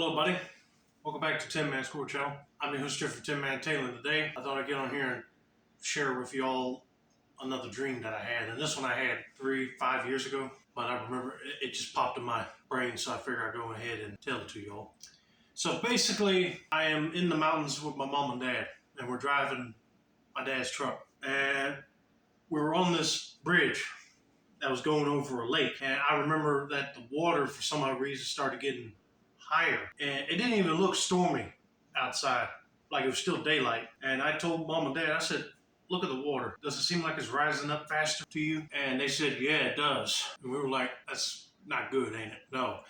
Hello, buddy. Welcome back to Tinmans channel. I'm your host, Jeffrey Tin Man Taylor. Today, I thought I'd get on here and share with you all another dream that I had. And this one I had 5 years ago, but I remember it just popped in my brain, so I figured I'd go ahead and tell it to you all. So basically, I am in the mountains with my mom and dad, and we're driving my dad's truck. And we were on this bridge that was going over a lake. And I remember that the water, for some odd reason, started getting higher. And it didn't even look stormy outside, like it was still daylight. And I told mom and dad, I said, look at the water. Does it seem like it's rising up faster to you? And they said, yeah, it does. And we were like, that's not good, ain't it? No.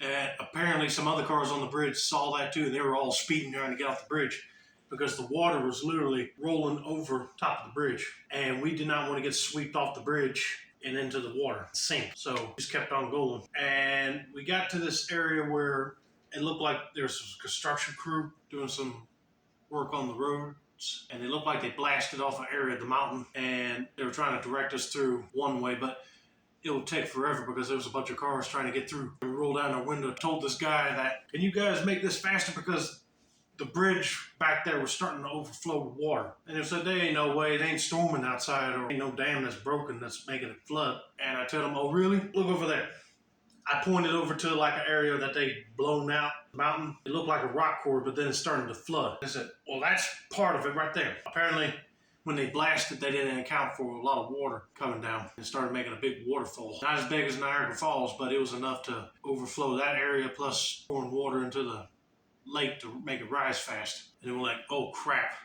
And apparently some other cars on the bridge saw that too. And they were all speeding trying to get off the bridge because the water was literally rolling over top of the bridge. And we did not want to get swept off the bridge and into the water, sink. So we just kept on going. And we got to this area where it looked like there's a construction crew doing some work on the roads, and it looked like they blasted off an area of the mountain, and they were trying to direct us through one way, but it would take forever because there was a bunch of cars trying to get through. We rolled down our window, told this guy that, can you guys make this faster because the bridge back there was starting to overflow with water. And they said, there ain't no way, it ain't storming outside, or ain't no dam that's broken that's making it flood. And I told them, oh really? Look over there. I pointed over to like an area that they'd blown out the mountain. It looked like a rock core, but then it's starting to flood. I said, well, that's part of it right there. Apparently, when they blasted, they didn't account for a lot of water coming down and started making a big waterfall. Not as big as Niagara Falls, but it was enough to overflow that area, plus pouring water into the lake to make it rise fast. And they were like, oh crap.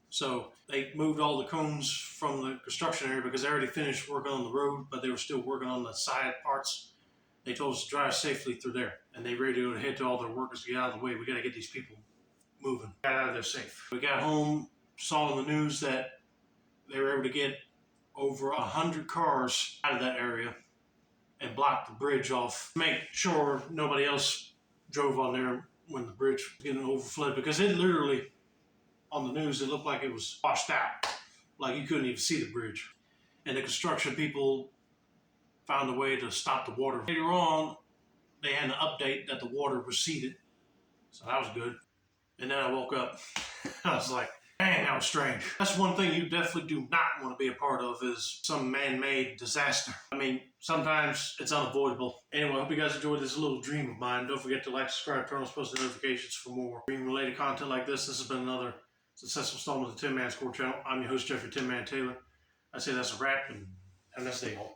So they moved all the cones from the construction area because they already finished working on the road, but they were still working on the side parts. They told us to drive safely through there, and they radioed ahead to all their workers to get out of the way. We got to get these people moving, got out of there safe. We got home, saw in the news that they were able to get over 100 cars out of that area and block the bridge off, make sure nobody else drove on there when the bridge was getting overflowed, because it literally, on the news, it looked like it was washed out, like you couldn't even see the bridge. And the construction people found a way to stop the water. Later on, they had an update that the water receded, so that was good. And then I woke up. I was like, dang, that was strange. That's one thing you definitely do not want to be a part of, is some man-made disaster. I mean, sometimes it's unavoidable. Anyway, I hope you guys enjoyed this little dream of mine. Don't forget to like, subscribe, turn on post notifications for more dream-related content like this. This has been another successful installment of the Tin Man's channel. I'm your host, Jeffrey Tin Man Taylor. I say that's a wrap, and have a nice day, all.